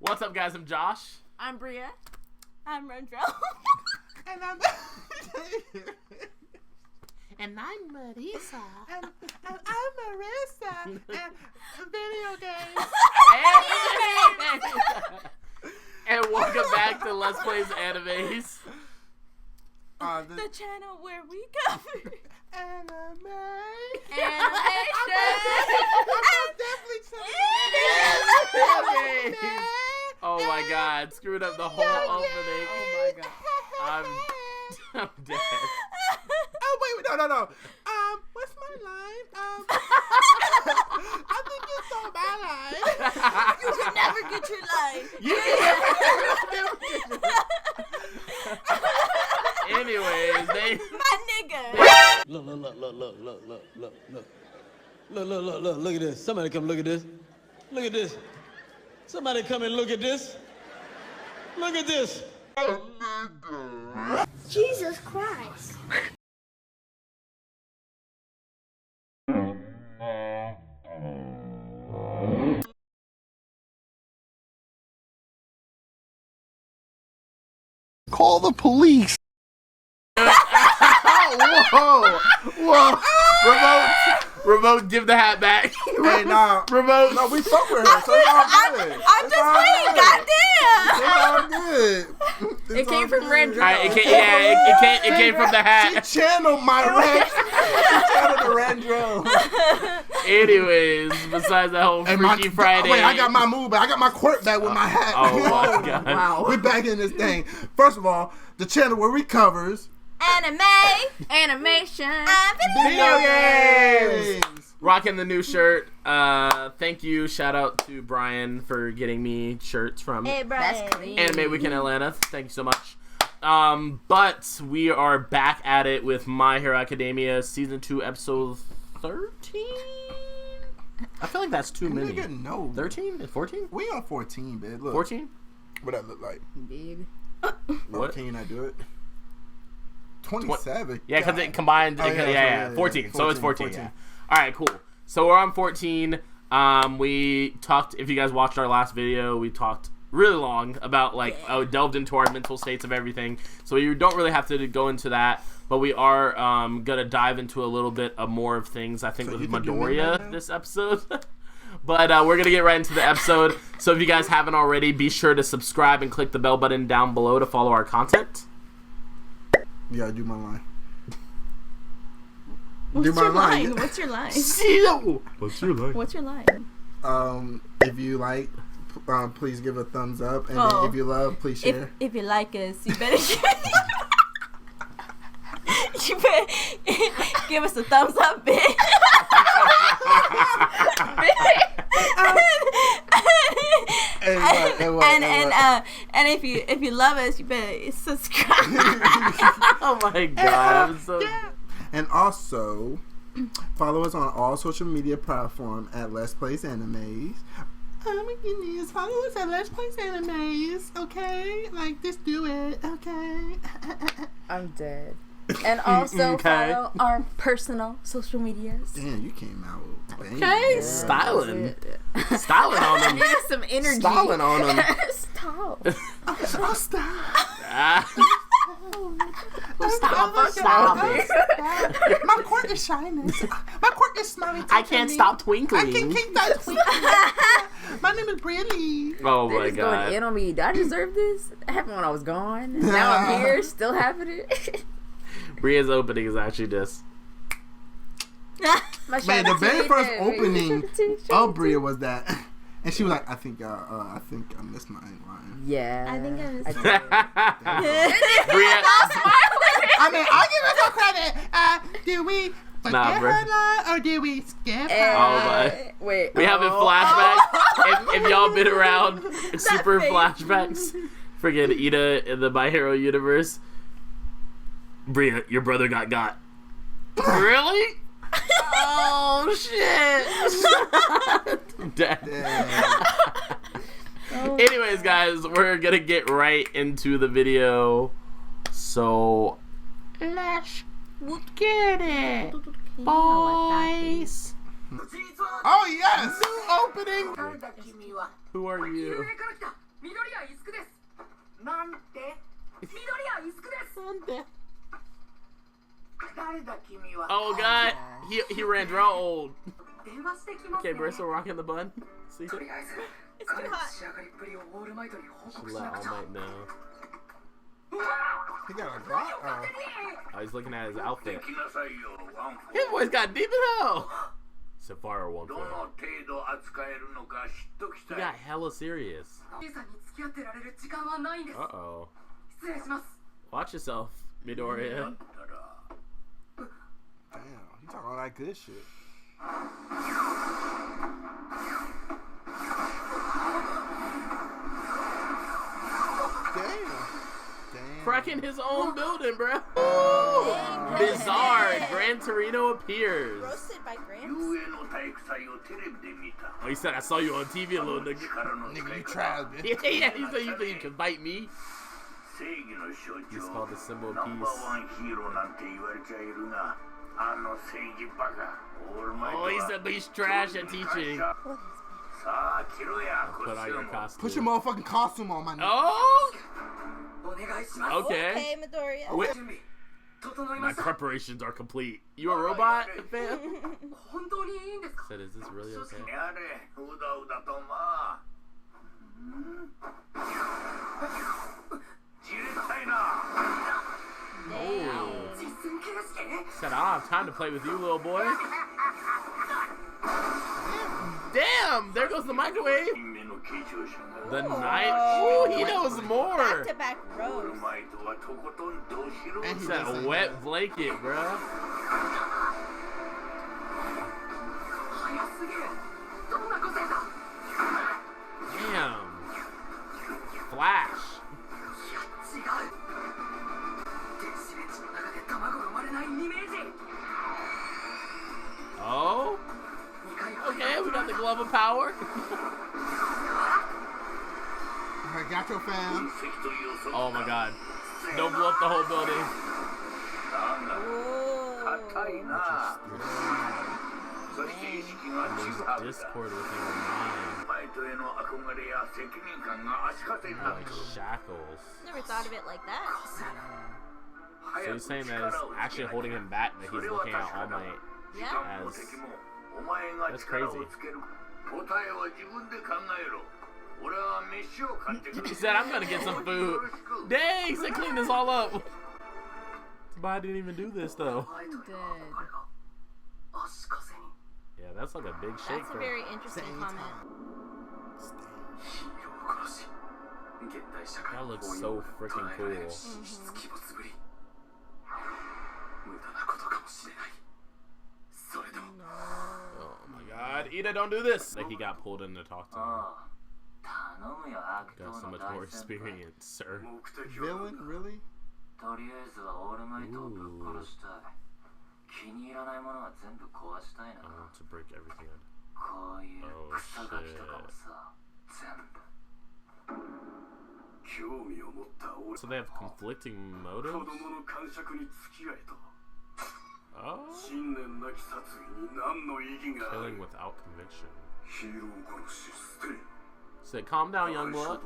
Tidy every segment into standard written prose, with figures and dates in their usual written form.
What's up, guys? I'm Josh. I'm Bria. I'm Rendro. And I'm And I'm Marisa. and I'm Marissa. And video games. And welcome back to Let's Plays Animes. The channel where we cover Anime. animation. Oh my god, screwed up the whole opening. Oh my god. I'm dead. Oh wait, no. What's my line? I think you stole my line. You should never get your line. Anyways, My nigga. Look at this. Somebody come look at this. Look at this. Somebody come and look at this. Look at this. Jesus Christ. Call the police. Whoa. Remote, give the hat back. Hey, nah. Remote. No, we fuck with her, so it's all good. I'm just saying, goddamn. It's all good. It came from Rendro. Alright, it came from the hat. She channeled my rant. She channeled the Rendro. Anyways, besides that whole Freaky Friday. Wait, I got my move back. I got my quirk back with my hat. Oh my god. Wow. We're back in this thing. First of all, the channel where we covers Anime. Animation. video games. Rocking the new shirt. Thank you. Shout out to Brian for getting me shirts from Hey, Brian. That's clean. Anime Weekend Atlanta. Thank you so much. But we are back at it with My Hero Academia Season 2, Episode 13? I feel like that's too many. Nigga, no. 13? 14? We on 14, babe. Look. 14? What that look like? Big. What? Can I do it? 27. Yeah, because it combined. Oh, yeah, 14. So it's 14. Yeah. All right, cool. So we're on 14. We talked. If you guys watched our last video, we talked really long about delved into our mental states of everything. So you don't really have to go into that, but we are gonna dive into a little bit of more of things. I think So with you can do me Midoriya right now? this episode. But we're going to get right into the episode. So if you guys haven't already, be sure to subscribe and click the bell button down below to follow our content. You gotta do my line. What's my your line. line? What's your line? What's your line? What's your line? If you like, please give a thumbs up. And Oh. then if you love, please share. If you like us, you better you better give us a thumbs up, bitch. And if you love us, you better subscribe. Oh my god, I'm so... And also, follow us on all social media platforms at LetsPlaysAnimes. Oh my goodness, follow us at LetsPlaysAnimes, okay? Like, just do it, okay? I'm dead. And also Okay. follow our personal social medias. Damn, you came out. Bang. Okay, styling. Styling on them. Give us some energy. Styling on them. Stop. Oh, stop. Ah. Stop it. My quirk is shining. My quirk is smiling. I can't stop twinkling. I can't stop twinkling. My name is Brialise. Oh They're my just going god. in on me. Did I deserve this? It happened when I was gone. Now I'm here, still having it. Bria's opening is actually just... My Man, the shout-out to very you, first baby. opening Shout-out of to Bria was that, and she was like, "I think I missed my line." Yeah. I think I was- did. Bria... I mean, I'll give her some credit. Do we forget Nah, bro. her line or do we skip her? Oh my. Wait. We having oh. flashbacks. If y'all been around super face. flashbacks, forget Ida in the My Hero universe. Bria, your brother got. Really? Oh shit! I'm dead. Yeah. Anyways, guys, we're gonna get right into the video. So let's get it, boys. Oh yes, new opening. Who are you? Oh god, he ran draw old. Okay, we're still rocking the bun. See? It's too hot. Should let All Might know. He got a Glock. Oh, he's looking at his outfit. His boy's got deep as hell. Safari 1 4. He got hella serious. Uh-oh. Watch yourself, Midoriya. Damn, he talking all that good shit. Damn. Cracking his own building, bro. Bizarre. Gran Torino appears. Roasted by Gramps. Oh, he said, I saw you on TV a little nigga. Nigga, you tried, bitch. Yeah, he said, you think you can bite me? He's called the symbol of peace. Oh, he said, but he's trash at teaching. Put on your costume. Put your motherfucking costume on, my nigga. Oh! Okay. Okay, Midoriya. Wait. My preparations are complete. You a robot, fam? Said, is this really okay? Oh. Said, I don't have time to play with you, little boy. Damn! There goes the microwave. The knife. Ooh, he knows more. Back-to-back rows. And He said a wet blanket, bruh. Damn. Flash. Oh? Okay, we got the glove of power. I got your fam. Oh my god. Don't blow up the whole building. And there's discord within your mind. Like shackles. Never thought of it like that. So he's saying that it's actually holding him back, that he's looking at All Might Yeah. as... That's crazy. He said, I'm gonna get some food. Dang, he said clean this all up. But I didn't even do this though. Yeah, that's like a big shake. That's a very interesting comment. That looks so freaking cool. Oh my god, Ida, don't do this! Like he got pulled in to talk to him. Got so much more experience, sir. Villain, really? Ooh. I want to break everything. Oh shit. So they have conflicting motives? Oh. Killing without conviction. Said, calm down, young blood.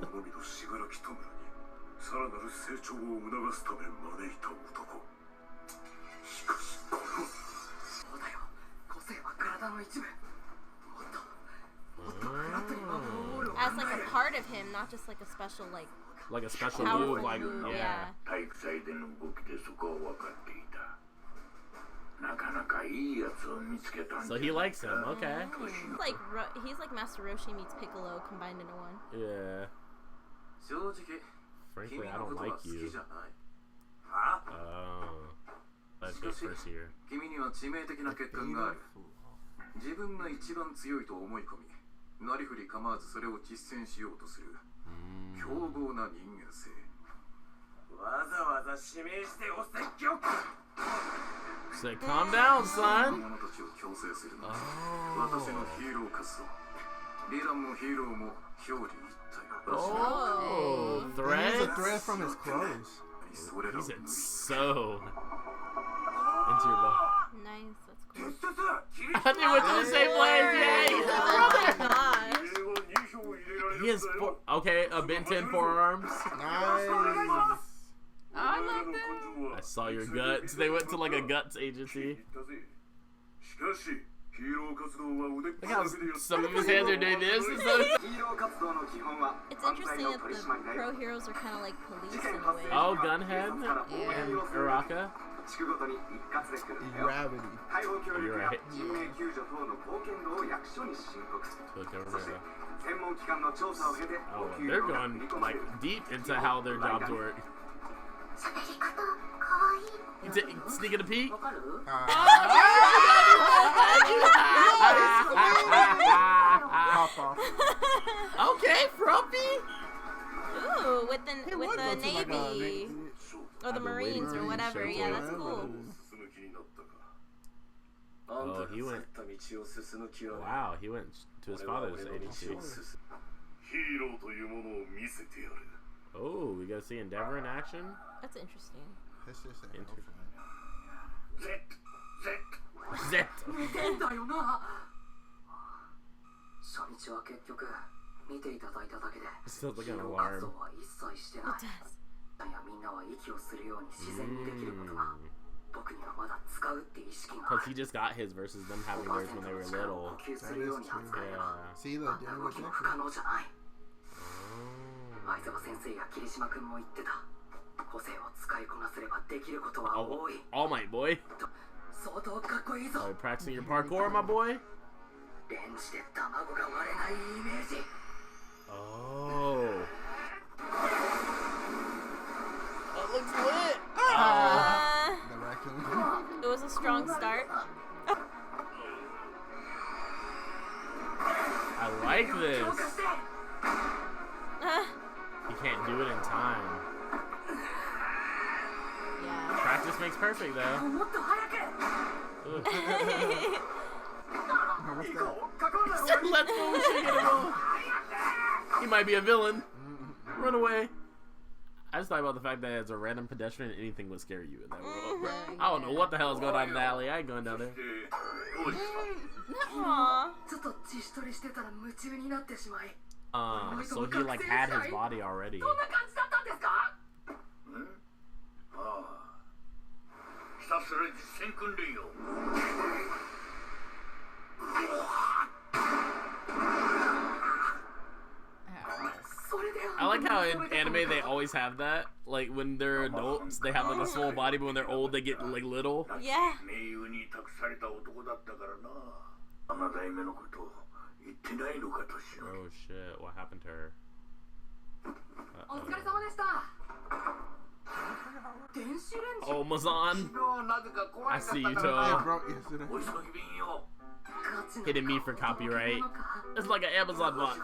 As like a part of him, not just like a special like a special powerful move, like move, yeah. So he likes him, okay. He's like Master Roshi meets Piccolo combined into one. Yeah. Frankly, I don't like you. Oh. Let's go first here. Say, calm down, son. Oh, threads? He's a thread from his clothes. He's so into your love. Nice, that's cool. I think we went to the same place, yay! Oh my gosh. He has a Ben 10 forearms. Nice. I love that. I saw your guts. They went to like a guts agency. Look how some of his hands are doing this. It's interesting that the pro heroes are kind of like police in a way. Oh, Gunhead and Uraka. Gravity. You're right. Look over there. Oh, they're going like deep into how their jobs work. Sneaking a peek. Okay, Frumpy. Ooh, with the Navy or the Marines or whatever. Yeah, that's cool. Oh, he went. Wow, he went to his father's agency. Oh, we gotta see Endeavor in action. That's interesting. That's just Interesting. Z. Zet. Still like an alarm. It does. Because he just got his versus them having theirs when they were little. That is true. Yeah. See, look, dealing with Deku. Oh, All Might boy. Are you practicing your parkour, my boy? Oh. That looks lit. The raccoon. It was a strong start. I like this. You can't do it in time. Yeah. Practice makes perfect, though. Ugh. Let's go, Shigeno. He might be a villain. Run away. I just thought about the fact that as a random pedestrian, anything would scare you in that world. I don't know what the hell is going on in the alley. I ain't going down there. Aww. So he like had his body already. I like how in anime they always have that. Like when they're adults, they have like a small body, but when they're old, they get like little. Yeah. Oh shit! What happened to her? Oh, Mazan! I see you, Toe. Hitting me for copyright. It's like an Amazon box.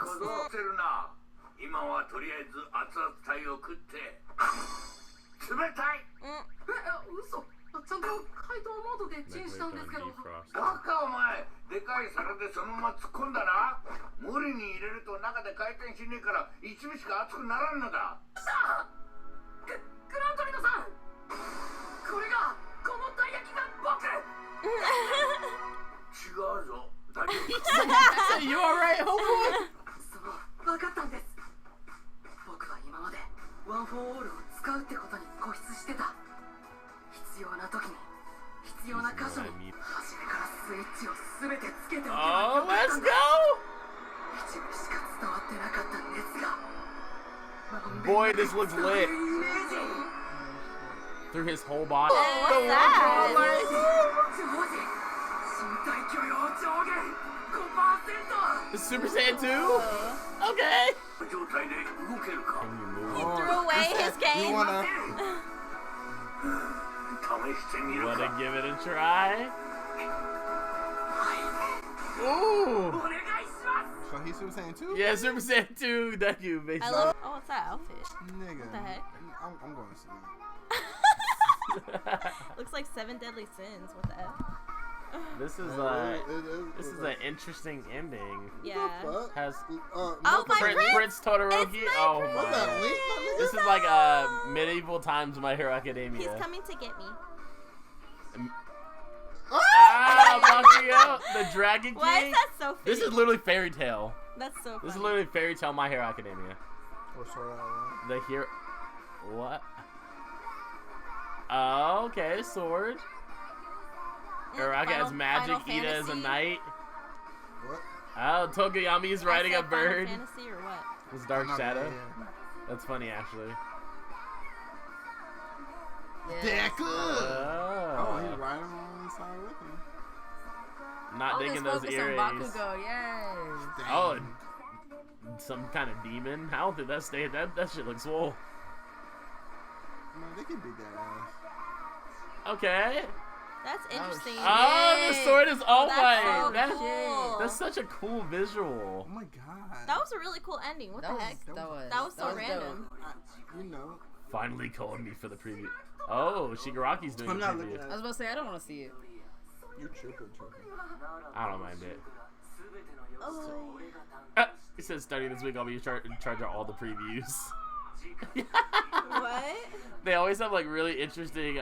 You alright, homeboy? 分かったんです。僕は今までワン・フォー・オールを使うってことに固執してた。必要な時に必要な箇所に初めからスイッチを全てつけておけばよかったんだ。一部しか伝わってなかった熱が。Boy, this looks lit. Through his whole body. What's that? The Super Saiyan 2? Okay. Can you move? He threw away his game. You wanna give it a try? Ooh. So he's Super Saiyan 2? Yeah, Super Saiyan 2. Thank you, based I love. Oh, what's that outfit? Nigga. What the heck? I'm going to sleep. Looks like 7 Deadly Sins. What the heck? This is an interesting ending. Yeah. Has Oh, my Prince Todoroki? It's my Oh Prince. my! What's that, Link? This is like medieval times My Hero Academia. He's coming to get me. Ah, Bakio, the Dragon King. Why is that so funny? This is literally Fairy Tale. That's so funny. This is literally Fairy Tale My Hero Academia. Or Sword Art Online. The hero. What? Oh, okay, sword. Uraraka has magic, Final Ida is a Fantasy? knight. What? Oh, Tokoyami's riding a Final bird. Fantasy or what? It's Dark Not Shadow. really, yeah. That's funny, actually. Yeah. Deku! Oh, he's Oh, riding on the side with him. not digging those earrings. On Bakugo, yes. Dang. Oh, some kind of demon. I don't think that stayed. That shit looks swole. Man, they can beat that ass. Okay. That's interesting. Oh, the sword is all That's white. so That's, cool. that's such a cool visual. Oh my god. That was a really cool ending. What the heck? That was so dope. random. You know. Finally called me for the preview. Oh, Shigaraki's doing I'm the not preview. looking I at was it. about to say, I don't want to see it. You're tripping. I don't mind it. Oh. It says starting this week I'll be in charge of all the previews. What? They always have like really interesting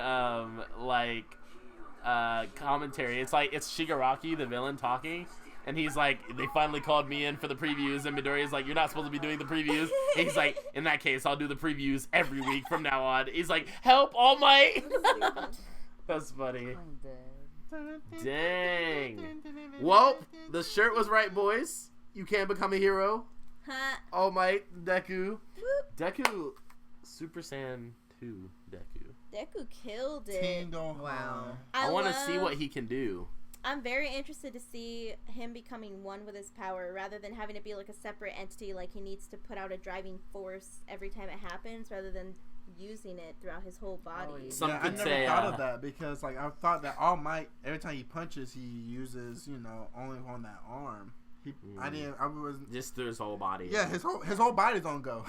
commentary. It's like it's Shigaraki, the villain, talking, and he's like, they finally called me in for the previews, and Midoriya's like, you're not supposed to be doing the previews. And he's like, in that case, I'll do the previews every week from now on. He's like, help, All Might. That's funny. I'm dead. Dang. Well, the shirt was right, boys. You can become a hero. Huh. All Might, Deku. Deku, Super Saiyan 2 Deku. Deku killed it. Kingdom Wow. I want to love- see what he can do. I'm very interested to see him becoming one with his power rather than having to be like a separate entity. Like he needs to put out a driving force every time it happens rather than using it throughout his whole body. Oh, yeah. Some I could never say, thought of that because like I thought that All Might every time he punches he uses only on that arm. I was just through his whole body. yeah his whole body's on go.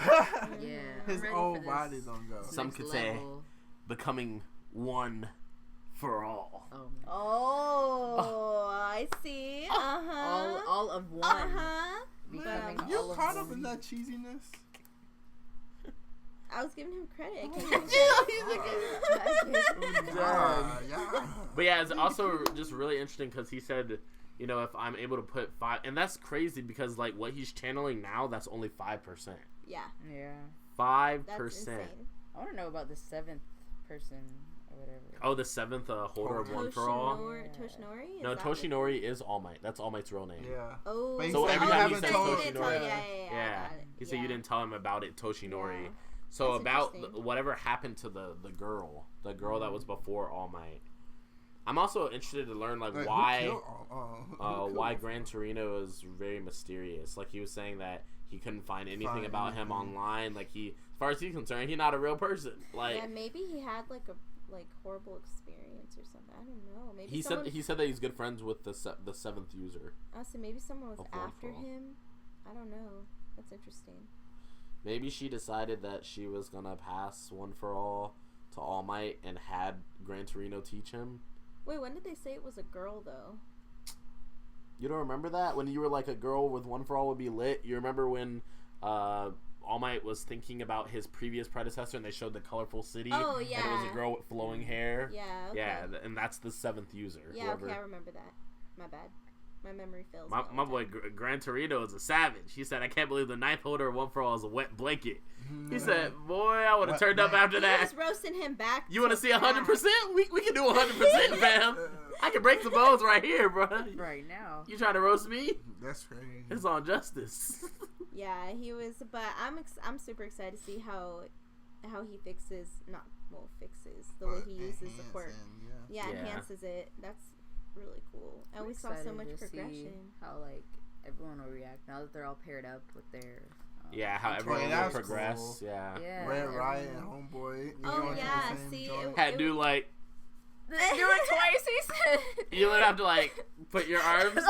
Yeah. His I'm ready whole for this body's on go. Some next could say level. becoming one for all. Oh, man. Oh, I see. All of one. Becoming You all of caught up one. in that cheesiness. I was giving him credit. I can't give him Yeah. But yeah, it's also just really interesting because he said, if I'm able to put 5, and that's crazy because like what he's channeling now, that's only 5%. Yeah, Yeah. 5%. that's insane. I want to know about the 7th person or whatever. Oh, the 7th holder of One for All. Toshinori? No, Toshinori is All Might. That's All Might's real name. Yeah. Oh, But he So said every you time he haven't says told- Toshinori, Yeah. yeah, got it. he said you didn't tell him about it, Toshinori. Yeah. So That's about interesting. whatever happened to the girl that was before All Might. I'm also interested to learn Wait, who why killed- who killed why him? Gran Torino is very mysterious. Like he was saying that he couldn't find anything about him anything. online. Like as far as he's concerned, he's not a real person. Like Yeah, maybe he had like a horrible experience or something. I don't know. Maybe he someone, said that he's good friends with the 7th user. Honestly, maybe someone was Of One after for All. him. I don't know. That's interesting. Maybe she decided that she was gonna pass One for All to All Might and had Gran Torino teach him. Wait, when did they say it was a girl though? You don't remember that? When you were like a girl with One for All would be lit? You remember when All Might was thinking about his previous predecessor and they showed the colorful city? Oh, And it was yeah. a girl with flowing hair? Yeah. Okay. Yeah, and that's the 7th user. Yeah. whoever. Okay, I remember that. My bad. My memory fails. My me all the boy time. Gran Torino is a savage. He said, I can't believe the 9th holder of One for All is a wet blanket. He said, boy, I would have Wet turned up after He that. was roasting him back. You want to see 100%? back. We can do 100%, fam. I can break some bones right here, bro. Right now. You trying to roast me? That's crazy. It's on justice. Yeah, he was. But I'm super excited to see how he fixes the way he uses the quirk. Yeah. Yeah, Yeah. enhances it. That's really cool. And I'm we saw so excited much to see progression. how everyone will react now that they're all paired up with their. Yeah, how Okay, everyone will that's progress. cool. Yeah. Yeah. Red Riot and everyone. Homeboy. Oh, going to the yeah, same see, joint. Had to do like Do it twice, he said. you would have to like put your arms.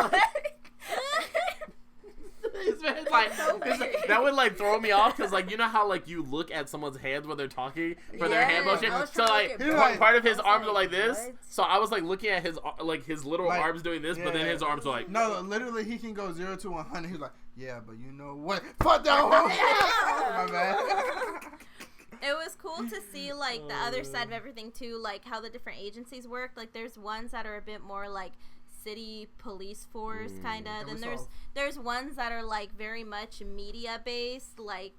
It's like that would like throw me off because like you know how like you look at someone's hands when they're talking for their hand Yeah, motion. I was So trying like to look at part of his I was arms are like, like this. what? So I was like looking at his little Like, arms doing this, but then yeah. his arms are like No, literally, he can go 0 to 100. He's like, yeah, but you know what? Fuck that one. My bad. It was cool to see like the other side of everything too, like how the different agencies work. Like there's ones that are a bit more like city police force kind of. Then we there's ones that are like very much media based, like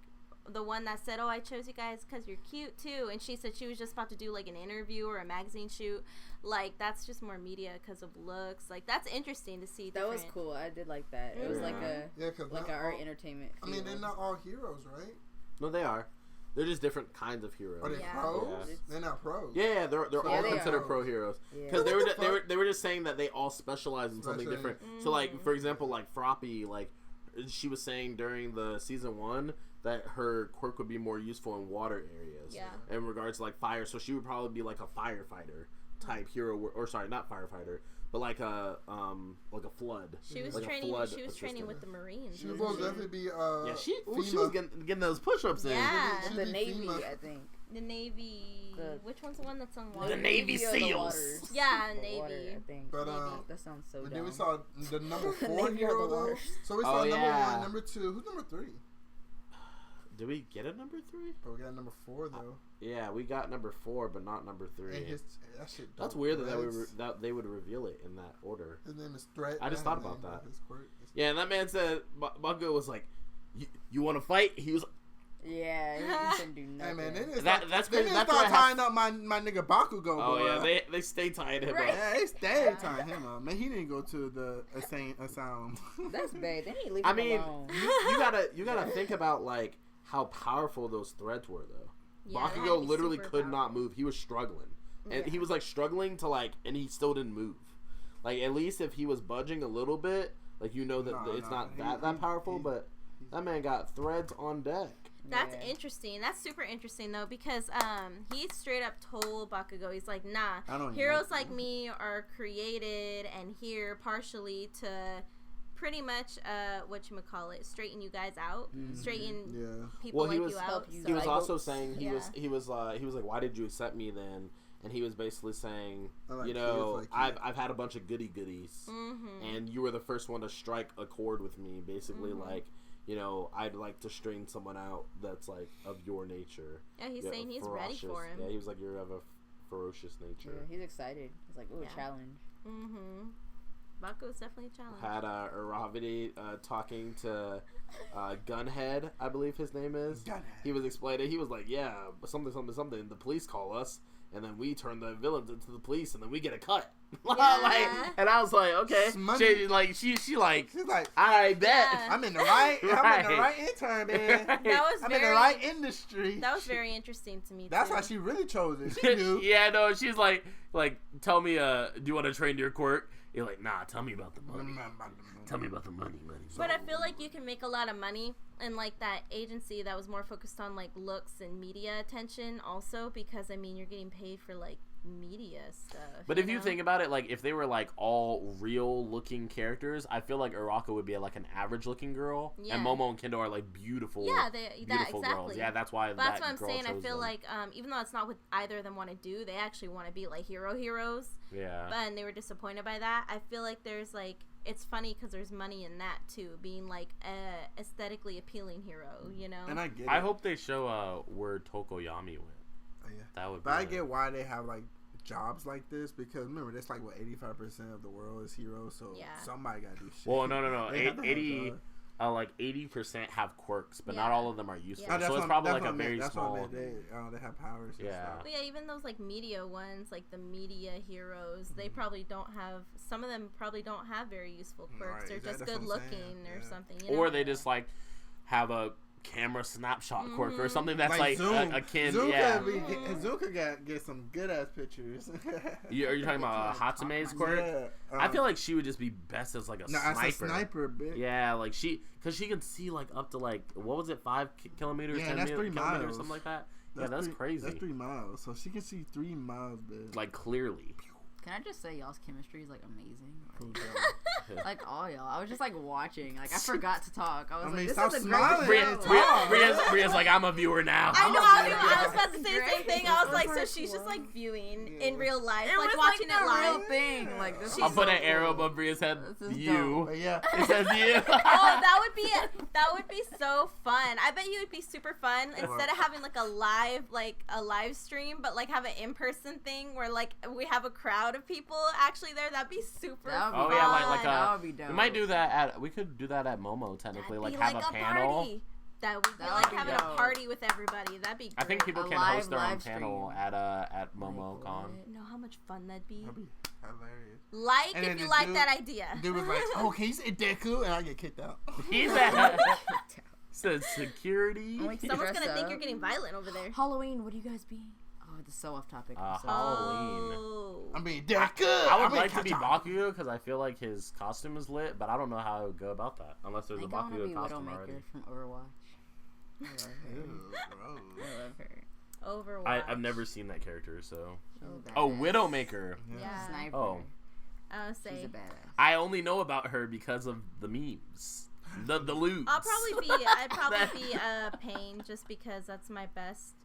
the one that said, "Oh, I chose you guys because you're cute too," and she said she was just about to do like an interview or a magazine shoot. Like that's just more media because of looks. Like that's interesting to see. That was cool. I did like that. It was like a like an art entertainment. I mean, they're not all heroes, right? No, they are. They're just different kinds of heroes. Are they pros? Yeah. They're not pros. Yeah, they're all they considered are. pro heroes Yeah. because they were just saying that they all specialize in something different. So like for example, like Froppy, like she was saying during the season 1 that her quirk would be more useful in water areas. Yeah. In regards to like fire, so she would probably be like a firefighter type hero, or sorry, not firefighter, but like a flood. She was like training. She was assistant. training with the Marines. She was definitely be She was getting those push-ups in. Yeah. The Navy, I think. The Navy. Which one's the one that's on water? The Navy of the SEALs. waters. Yeah, The Navy. water, I think. But That sounds so and dumb. then we saw the number 4 Navy of hero the though. waters. So we saw number yeah. 1, number 2. Who's number 3? Did we get a number 3? But we got number 4 though. Yeah, we got number 4, but not number 3. And that shit. That's dope. weird that Threads. that they would reveal it in that order. His name is Thread. I just thought about that. His quirk. Yeah, and that man said, Bakugo was like, "You want to fight?" He was. Yeah, he couldn't do nothing. Hey man, they didn't That's start, crazy. they didn't That's start why I tying up my nigga Bakugo. Oh boy. yeah, they stay tying him Right. up. Yeah, they stayed tying him up. Man, he didn't go to the asylum. That's bad. They need to leave I him mean, alone. you gotta think about like how powerful those threads were though. Yeah, they had to Bakugo be literally super could not powerful. move. He was struggling, and Yeah. he was like struggling to like, and he still didn't move. Like at least if he was budging a little bit, like that it's not that powerful. But that man got threads on deck. That's Yeah. interesting. That's super interesting though, because he straight up told Bakugo, he's like, nah, I don't heroes know. like me are created and here partially to pretty much whatchamacallit, straighten you guys out, straighten people Well, he like was you out. help you so- he was Like, also saying yeah. he was like, why did you accept me then? And he was basically saying, I like you kids know, like you. I've had a bunch of goody goodies, Mhm. and you were the first one to strike a chord with me. Basically, Mm-hmm. like, you know, I'd like to straighten someone out that's like of your nature. Yeah, he's Yeah, saying he's ready ferocious. for him. Yeah, he was like, you're of a ferocious Yeah, nature. he's excited. He's like, ooh, Yeah. challenge. Mm-hmm. Bakugo's definitely a challenge. Had Aravidi talking to Gunhead, I believe his name is. Gunhead. He was explaining. He was like, "Yeah, something. The police call us, and then we turn the villains into the police, and then we get a cut." Yeah. And I was like, "Okay." Money. She like, She's like, I bet. Yeah. I'm in the right. I'm in the Right. right intern, man. That was I'm in very the right industry. that was very interesting to me. That's too. why she really chose it. She knew. Yeah, no, she's like, tell me, do you want to train your quirk? You're like, nah, tell me about the money. Tell me about the money. But I feel like you can make a lot of money in like that agency that was more focused on like looks and media attention also, because I mean you're getting paid for like media stuff. But if you think about it, like if they were like all real looking characters, I feel like Uraka would be like an average looking girl, Yeah. and Momo and Kendo are like beautiful, that beautiful exactly. girls. Yeah, that's why. But that's that what I'm girl saying. I chose feel them. like even though it's not what either of them want to do, they actually want to be like heroes. Yeah. But and they were disappointed by that. I feel like there's like it's funny because there's money in that too, being like a aesthetically appealing hero, you know. And I get it. I hope they show where Tokoyami went. Oh, yeah. That would. But be I it. get why they have like jobs like this, because remember that's like what 85% of the world is heroes, so Yeah. somebody gotta do shit. Well, no. They have to have 80, jobs. like 80% have quirks, but not Yeah. all of them are useful. Yeah. Oh, that's So it's what- probably that's like a what I meant. very That's small. what I meant. They have powers. And Yeah. stuff. But yeah, even those like media ones, like the media heroes, they probably don't have. Some of them probably don't have very useful quirks. Right, They're just that's what good I'm saying, looking or yeah. something. You know? Or they just like have a camera snapshot quirk or something that's like Zoom. akin. Zoom Yeah. Zoom could get some good ass pictures. Are you talking about Hatsume's quirk? Yeah, I feel like she would just be best as like a sniper. as a sniper, bitch. Yeah, like because she can see like up to like what was it, 5 kilometers, Yeah, 10 that's 3 kilometers, miles. something like that. That's crazy. That's 3 miles, so she can see 3 miles, bitch. Like clearly. Can I just say y'all's chemistry is like amazing? Like, Like all y'all. I was just like watching. Like I forgot to talk. I was mean, like, stop this is a great smiling. show. Bria's like, I'm a viewer now. I know. I was about to say the same Great. thing. I was like, so First she's just one. like viewing in real life, It like was watching like it the live. real thing. Like this. I'll is put so an arrow cool. above Bria's head. This is You. But yeah. It says you. Oh, that would be so fun. I bet you it'd be super fun instead of having like a live stream, but like have an in-person thing where like we have a crowd of people actually there. That'd be super That fun. would Oh yeah, like That would be dope. we might do that at. We could do that at Momo technically, That'd like be have a panel. party. That would be That like would be having dope. a party with everybody. That'd be great. I think people A can live host their own live panel stream. at Momo Con. You know how much fun that'd be? That'd be hilarious. Like And then if you the like dude- that idea. Dude was like, "Oh, can you say Deku?" And I get kicked out. He's at said security. I'm like, Someone's dress gonna think up. you're getting violent over there. Halloween. What do you guys be? Oh, this is so off topic. I'm sorry. Halloween. Oh. I'm being Deku. I would I'm being like to be Kacha. Bakugo because I feel like his costume is lit, but I don't know how I would go about that unless there's I a think I want to Bakugo be costume Widowmaker already. from Overwatch. I love her. Ew, gross. I love her. Overwatch. I've never seen that character, so. She's a Oh, badass. Widowmaker. Yeah. Sniper. Oh. I would She's say. a badass. I only know about her because of the memes, the loops. I'd probably be Pain just because that's my best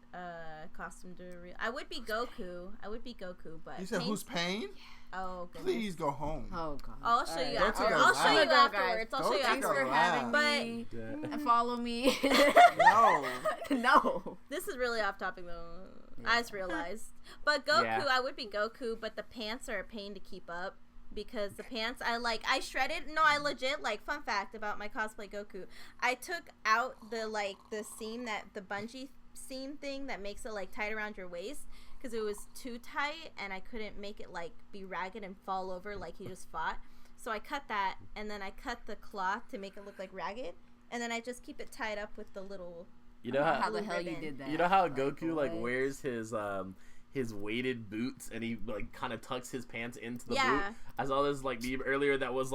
costume to I would be Goku. But You said Pain's- who's Pain? Oh, goodness. Please go home. Oh god. I'll show you Don't take afterwards. a I'll show laugh. you Go, guys. afterwards. I'll Don't show you take a Thanks for afterwards. having But- me. Yeah. Follow me. No. No. This is really off topic though. I just realized. But Goku, Yeah. I would be Goku, but the pants are a pain to keep up. Because the pants, I shredded. No, I legit, fun fact about my cosplay Goku. I took out the seam the bungee seam thing that makes it, tight around your waist. Because it was too tight, and I couldn't make it, be ragged and fall over like he just fought. So I cut that, and then I cut the cloth to make it look ragged. And then I just keep it tied up with the little... You know How how the hell you ribbon. did that? you know how Like, Goku what? wears his weighted boots and he kind of tucks his pants into the boot. Yeah. I saw this meme earlier that was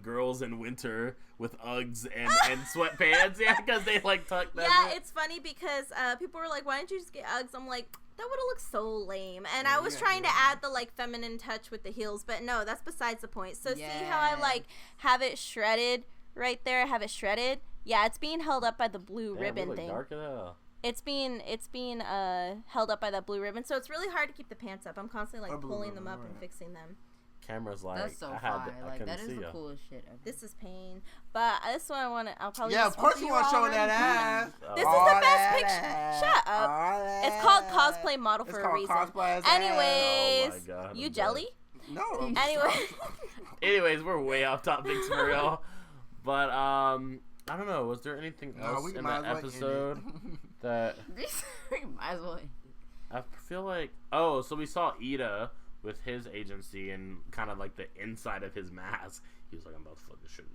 girls in winter with Uggs and sweatpants. Yeah, because they tuck that. Yeah, bit. it's funny because people were like, why didn't you just get Uggs? I'm like, that would have looked so lame. And I was yeah, trying to yeah. add the feminine touch with the heels, but no, that's besides the point. So see how I have it shredded right there? I have it shredded. Yeah, it's being held up by the blue Damn, ribbon you look thing. dark as hell. It's being held up by that blue ribbon. So it's really hard to keep the pants up. I'm constantly Oh, blue pulling them ribbon, up and right. fixing them. Camera's That's so I fire. I couldn't That is see the ya. coolest shit ever. This is Pain. But this one I'll probably Yeah, just of course speak you to want to show already. that ass. This All is the best that picture. ass. Shut up. All that It's called ass. cosplay model It's for a called reason. cosplay ass. Anyways, Oh my God, you I'm jelly? No. Anyway. Anyways, we're way off topic for real. But I don't know. Was there anything No, else we in might that as well end it. episode that Might as well. I feel like? Oh, so we saw Ida with his agency and kind of the inside of his mask. He was like, "I'm about to fuck this shit."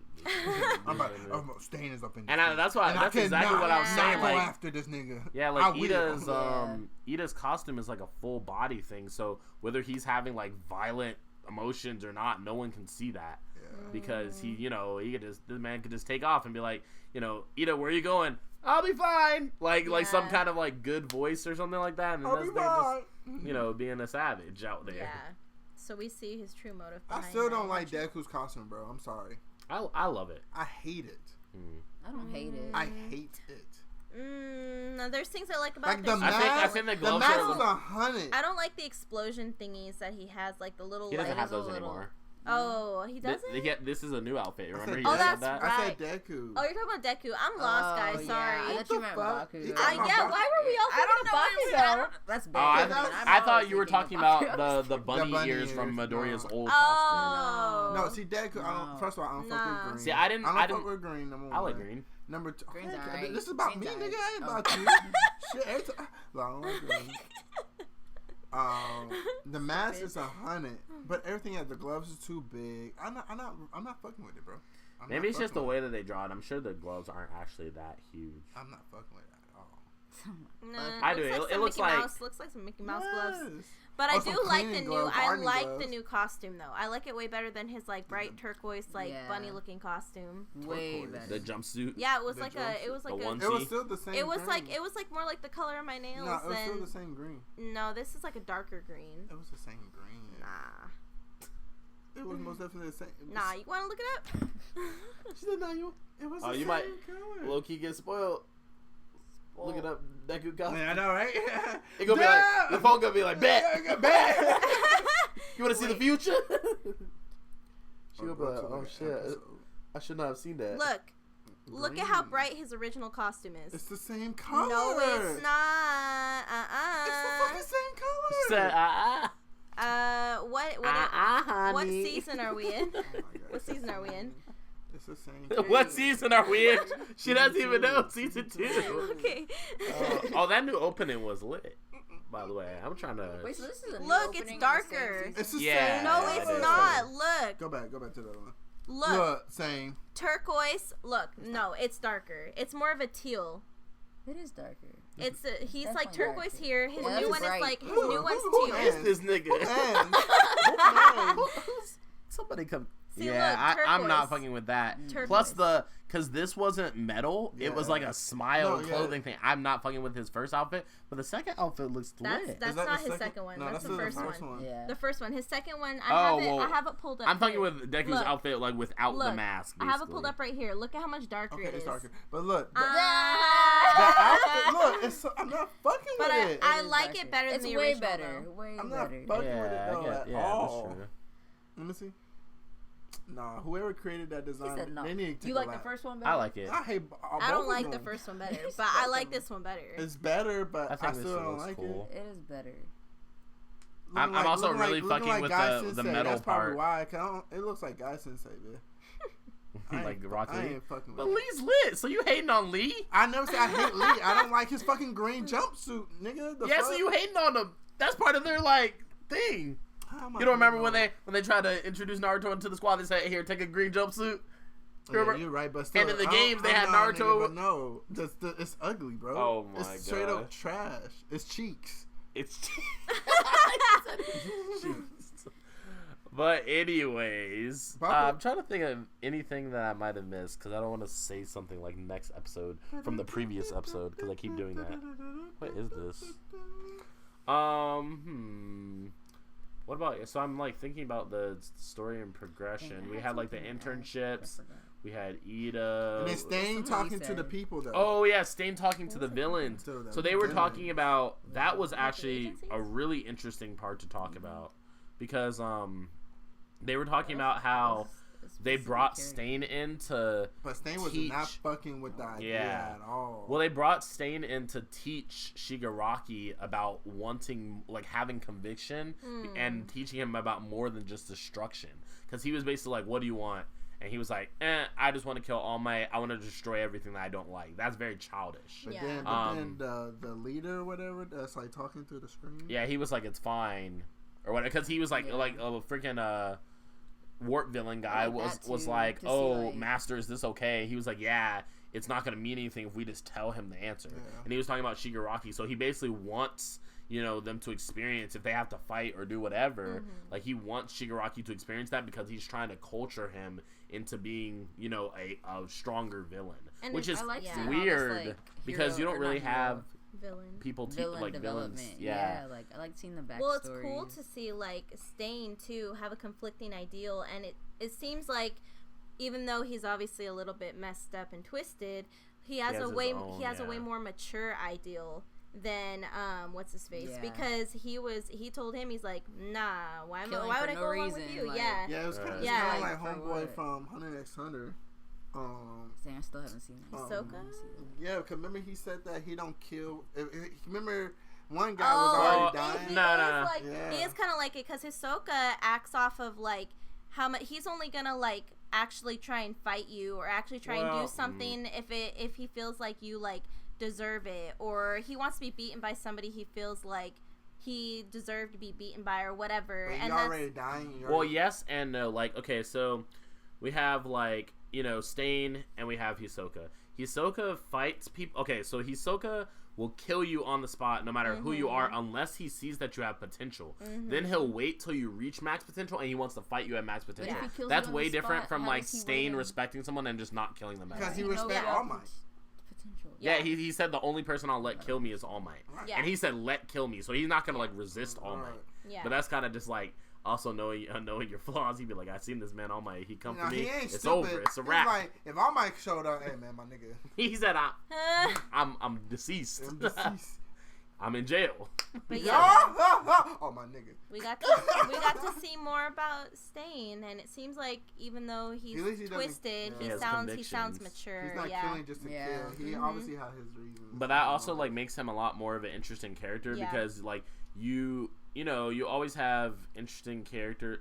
I'm staying is up in. And that's why. And I That's exactly cannot what I was not saying. go Like, after this nigga. yeah, I will. Ida's Yeah. Ida's costume is a full body thing. So whether he's having violent emotions or not, no one can see that. Because he the man could just take off and be like, Ida, where are you going? I'll be fine. Like some Yeah. kind of good voice or something like that. And then I'll be they're fine. just, being a savage out there. Yeah. So we see his true motive I behind still that don't like action. Deku's costume, bro. I'm sorry. I love it. I hate it. I don't hate it. I hate it. There's things I like about Like the this. I mask. think the The gloves mask are- was 100. I don't like the explosion thingies that he has, the little He doesn't light. have is a those little- anymore. Oh, he doesn't? This is a new outfit. Remember he Oh, said that's that? right. I said Deku. Oh, you're talking about Deku. I'm lost, guys. Yeah, Sorry. I What thought you the meant fuck? Baku. You though. talking Yeah, why were we all I don't talking know. about Baku, though? That's Oh, bad. I thought you were talking about Baku. the bunny, bunny ears from ears, Midoriya's no. old costume. Oh. No, see Deku. I don't. No. First of all, I don't fuck Nah. with green. See, I didn't- I don't fuck with green. Number one. I like green. Number two. Green's Heck, alright. This is about Green's me, nigga. alright. I ain't about you. Shit. Every time, I don't like green. The mask is 100, but everything else, the gloves is too big. I'm not fucking with it, bro. I'm Maybe not it's just the fucking way with that they draw it. I'm sure the gloves aren't actually that huge. it. I'm not fucking with it at all. Nah, I do. It looks like- looks like some Mickey Mouse gloves. Yes. But Oh, I some do like the cleaning new. gloves, I gardening like the gloves. new costume though. I like it way better than his bright turquoise Yeah. bunny looking costume. Way Turquoise. better. The jumpsuit. Yeah, it was The like jumpsuit. it was like The a. onesie. It was still the same. It was green. like more like the color of my nails. No, it was still than, the same green. No, this is like a darker green. It was the same green. Nah. It was most definitely the same. Nah, you want to look it up? She said, "No, it was the you same might color." low key get spoiled. Look it up, Deku costume. Yeah, I know, right? It gonna be like the phone gonna be like, bet. You want to see the future? She gonna be like, oh shit, I should not have seen that. Look at how bright his original costume is. It's the same color. No, it's not. It's the fucking same color. She said, What season are we in? What season are we in? It's the same. What season are we in? She doesn't even know. Season 2. Okay. That new opening was lit. By the way, I'm trying to. Wait, so this is a new Look, opening it's darker. in the same It's the Yeah. same. No, it's not. Look. Go back to the other one. Look. Same. Turquoise. Look. No, it's darker. It's more of a teal. It is darker. He's Definitely like turquoise darker. here. His Yeah, new that's one is bright. like his new one's Who teal. is this nigga? Man. Somebody come. See, Yeah, look, I'm not turquoise. fucking with that. Turquoise. Plus because this wasn't metal, it was Yeah. like a smile No, yeah. clothing thing. I'm not fucking with his first outfit, but the second outfit looks lit. That's that not the his second one. No, that's the first one. Yeah. The first one. His second one. Oh, I have it pulled up. I'm fucking here. with Deku's Look. outfit like without the Look, mask. I have it pulled basically. up right here. Look at how much darker Okay, it is. it's darker. But look, Ah. the outfit, look, I'm not fucking But with it. I is like darker. it better than It's the way original. better. Though. Way I'm not better. fucking with it though at all. that's true. Let me see. Nah, whoever created that He design, said no. they need to take You a like the lap. first one better? I like it. I hate. I don't like the first one better, but I like this one better. It's better, but I I, think this still one don't looks like cool. It is better. it. I'm also really looking fucking like with Guy the Sensei. metal That's probably part. why. 'Cause it looks like Guy Sensei, man. Like Rock I Lee. ain't fucking with But it. Lee's lit, so you hating on Lee? I never said I hate Lee. I don't like his fucking green jumpsuit, nigga. The Yeah, so fuck? you hating on him. That's part of their like thing. How am I You don't remember hating when they tried to introduce Naruto into the squad? They said, "Here, take a green jumpsuit." Yeah, you're right, but still, And in the I games, they had I'm not, Naruto- Nigga, but no, it's ugly, bro. Oh my it's straight up gosh. trash. It's cheeks. It's. But anyways, I'm trying to think of anything that I might have missed because I don't want to say something like next episode from the previous episode because I keep doing that. What is this? What about, so I'm like thinking about the story and progression. We had like the internships. We had Ida. And then Stain talking to the people though. Oh yeah, Stain talking to the villains. To the So they were villains. talking about, that was actually a really interesting part to talk about because they were talking about how they brought Stain in to But Stain was teach. not fucking with the idea Yeah. at all. Well, they brought Stain in to teach Shigaraki about wanting, like, having conviction and teaching him about more than just destruction. Because he was basically like, what do you want? And he was like, I just want to kill All Might. I want to destroy everything that I don't like. That's very childish. But Yeah. then the leader or whatever that's like talking through the screen. Yeah, he was like, it's fine. Or whatever. Because he was like, like a freaking warp villain guy I like that was too, like, to see, oh, like- Master, is this okay? He was like, yeah, it's not going to mean anything if we just tell him the answer. Yeah. And he was talking about Shigaraki. So he basically wants, you know, them to experience, if they have to fight or do whatever, like he wants Shigaraki to experience that because he's trying to culture him into being, you know, a stronger villain. And which is I like seeing all weird this, like, because you hero- don't or really not hero, have Villain. people villain like development. villains. Yeah. Like I like seeing the backstory. Well, it's cool to see like Stain too have a conflicting ideal, and it seems like even though he's obviously a little bit messed up and twisted, he has has a way his own, he has a way yeah. more mature ideal than what's his face, Yeah. because he told him, he's like, nah, why Killing would for I no go along with reason, you? like- Yeah. Yeah, it was kind of Yeah. like For homeboy what? from Hunter x Hunter. Dang, I still haven't seen it. Ahsoka? Yeah, because remember he said that he don't kill. Remember one guy was already dying. No. Like, Yeah. he is kind of like it because Hisoka acts off of like how much he's only gonna like actually try and fight you or actually try and do something if he feels like you like deserve it, or he wants to be beaten by somebody he feels like he deserved to be beaten by or whatever. But And you're already dying. Well, yes and no. Like, okay, so we have like, you know, Stain and we have Hisoka. Hisoka fights people. Okay, so Hisoka will kill you on the spot no matter who you are unless he sees that you have potential. Then he'll wait till you reach max potential and he wants to fight you at max potential. if he kills That's you on way the different spot, from how like does he Stain win? respecting someone and just not killing them. because he You know respect that All Might. Potential. Yeah, he said the only person I'll let kill me is All Might. Yeah. And he said let kill me, so he's not gonna like resist All Might. Yeah. But that's kind of just like Also, knowing your flaws, he'd be like, I seen this man all my. He come for me. He ain't It's stupid. over. It's a wrap. He's like, if All Might showed up, hey man, my nigga, He said, I'm deceased. I'm deceased. I'm in jail. But yeah, Oh my nigga. we got to see more about Stain, and it seems like even though he's At least he twisted, doesn't- Yeah. he sounds mature. He's not Yeah. killing just to kill. He obviously has his reasons. But that also like makes him a lot more of an interesting character because like you always have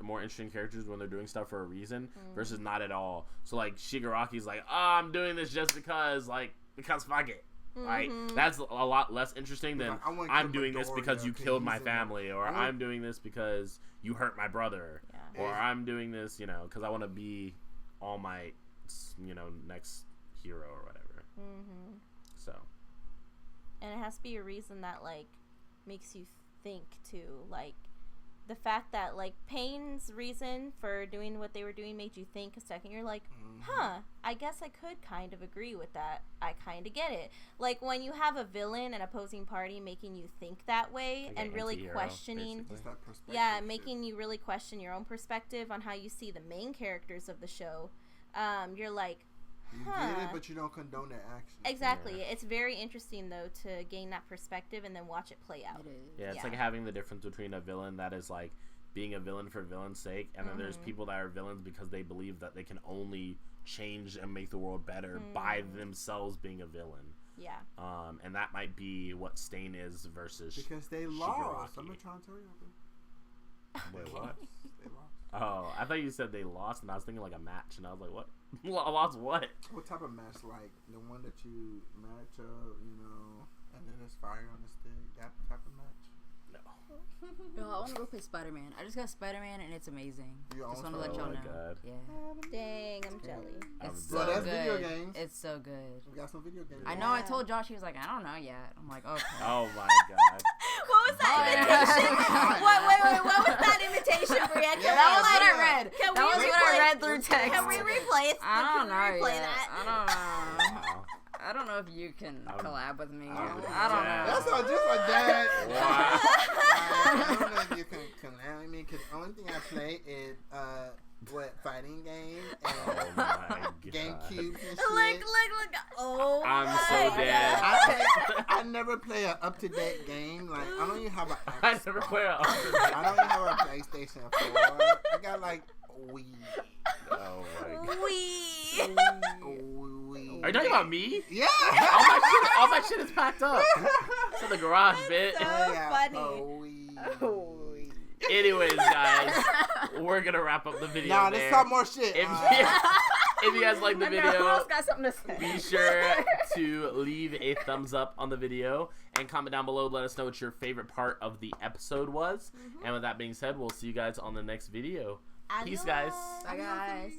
more interesting characters when they're doing stuff for a reason versus not at all. So like Shigaraki's like, I'm doing this just because fuck it. Like that's a lot less interesting than I'm doing this because you killed my family, or I'm doing this because you hurt my brother, or I'm doing this, because I want to be All Might's, next hero or whatever. So. And it has to be a reason that like makes you think too, like the fact that like Pain's reason for doing what they were doing made you think a second. You're like, I guess I could kind of agree with that. I kind of get it. Like when you have a villain and opposing party making you think that way like and really questioning, making you really question your own perspective on how you see the main characters of the show. You're like, you get it, but you don't condone their action. Exactly. Yeah. It's very interesting though to gain that perspective and then watch it play out. It's like having the difference between a villain that is like being a villain for villain's sake, and then there's people that are villains because they believe that they can only change and make the world better by themselves being a villain. Yeah. And that might be what Stain is versus because they lost. I'm not trying to tell you. Wait, what? They lost. Oh, I thought you said they lost, and I was thinking like a match, and I was like, what? Lost what? What type of match? Like the one that you match up, and then there's fire on the stick. That type of match. Yo, I want to go play Spider-Man. I just got Spider-man and it's amazing. Just want to let y'all know. God. Yeah. Dang, I'm jelly. It's so so that's good. video games. It's so good. We got some video games. I know. I told Josh. He was like, I don't know yet. I'm like, okay. Oh my god. What was that imitation? Wait. What was that imitation, Bria? That was what I read. That was what I read through text. Can we replay it? I don't know yet. That? I don't know. I don't know if you can collab with me. I don't know. That's all just like that. Wow. I don't know if you can collab with me because the only thing I play is fighting game and GameCube and shit. Look. Oh, I'm so dead. I never play an up-to-date game. Like I don't even have an Xbox. I never play a I don't even have a PlayStation 4. I got like Wii. Oh my god. Wii. Are you talking about me? Yeah. All my shit is packed up. It's in the garage, bitch. funny. Anyways, guys, we're gonna wrap up the video. Nah, let's talk more shit. If you guys like the video, who else got something to say? be sure to leave a thumbs up on the video and comment down below. Let us know what your favorite part of the episode was. And with that being said, we'll see you guys on the next video. Peace, guys. Bye, guys.